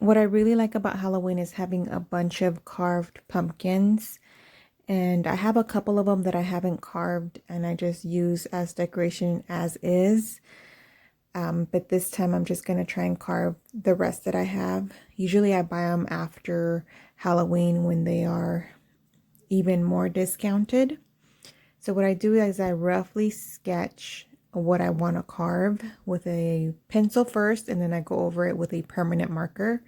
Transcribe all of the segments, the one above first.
What I really like about Halloween is having a bunch of carved pumpkins. And I have a couple of them that I haven't carved and I just use as decoration as is. But this time I'm just going to try and carve the rest that I have. Usually I buy them after Halloween when they are even more discounted. So what I do is I roughly sketch what I want to carve with a pencil first, and then I go over it with a permanent marker.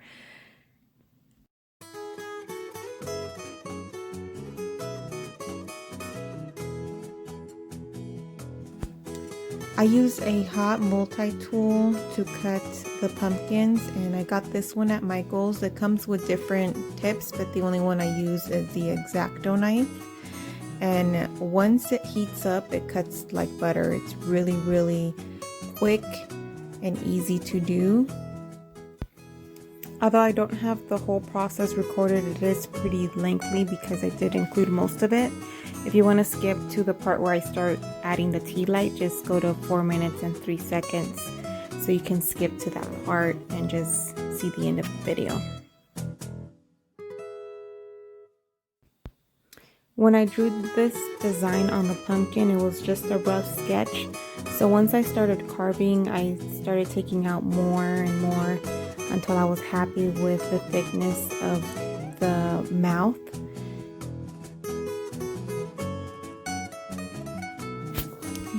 I use a hot multi-tool to cut the pumpkins, and I got this one at Michael's. It comes with different tips, but the only one I use is the X-Acto knife. And once it heats up, it cuts like butter. It's really, really quick and easy to do. Although I don't have the whole process recorded, it is pretty lengthy because I did include most of it. If you want to skip to the part where I start adding the tea light, just go to 4 minutes and 3 seconds so you can skip to that part and just see the end of the video. When I drew this design on the pumpkin, it was just a rough sketch. So once I started carving, I started taking out more and more until I was happy with the thickness of the mouth.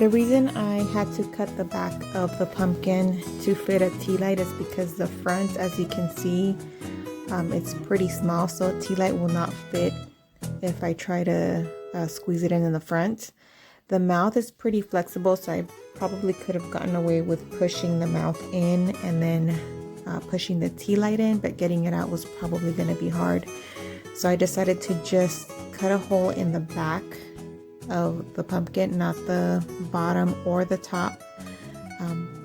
The reason I had to cut the back of the pumpkin to fit a tea light is because the front, as you can see, it's pretty small, so a tea light will not fit if I try to squeeze it in the front. The mouth is pretty flexible, so I probably could have gotten away with pushing the mouth in and then pushing the tea light in, but getting it out was probably going to be hard. So I decided to just cut a hole in the back of the pumpkin, not the bottom or the top.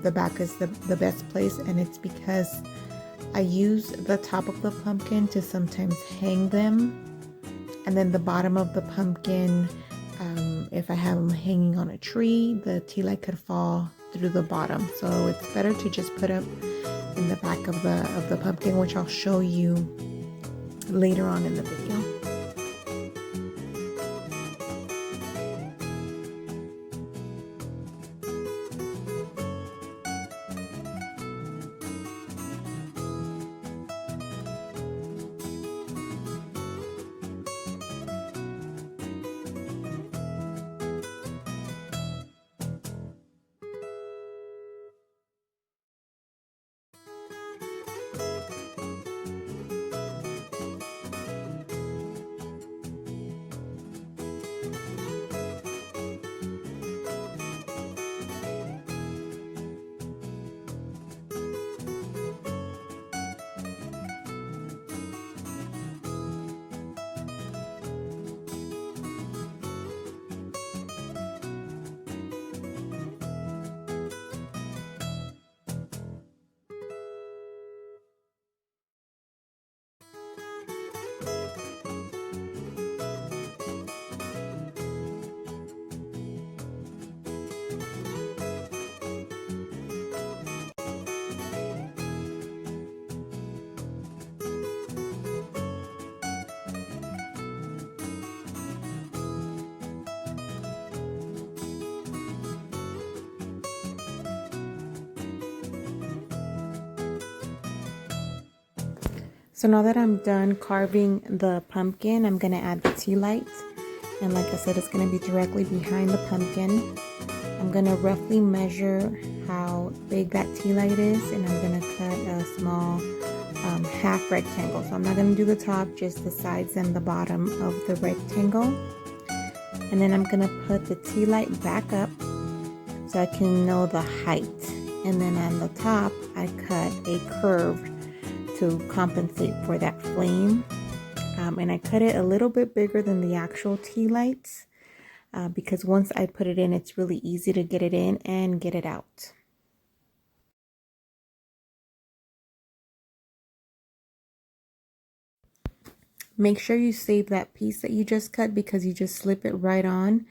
The back is the best place, and it's because I use the top of the pumpkin to sometimes hang them, and then the bottom of the pumpkin, if I have them hanging on a tree, the tea light could fall through the bottom. So it's better to just put them in the back of the pumpkin, which I'll show you later on in the video. So now that I'm done carving the pumpkin, I'm going to add the tea light. And like I said, it's going to be directly behind the pumpkin. I'm going to roughly measure how big that tea light is, and I'm going to cut a small half rectangle. So I'm not going to do the top, just the sides and the bottom of the rectangle. And then I'm going to put the tea light back up so I can know the height. And then on the top, I cut a curve to compensate for that flame, and I cut it a little bit bigger than the actual tea lights because once I put it in, it's really easy to get it in and get it out. Make sure you save that piece that you just cut because you just slip it right on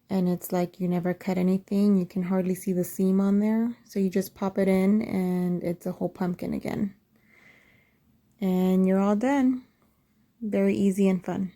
and it's like you never cut anything. You can hardly see the seam on there, so you just pop it in and it's a whole pumpkin again. And you're all done. Very easy and fun.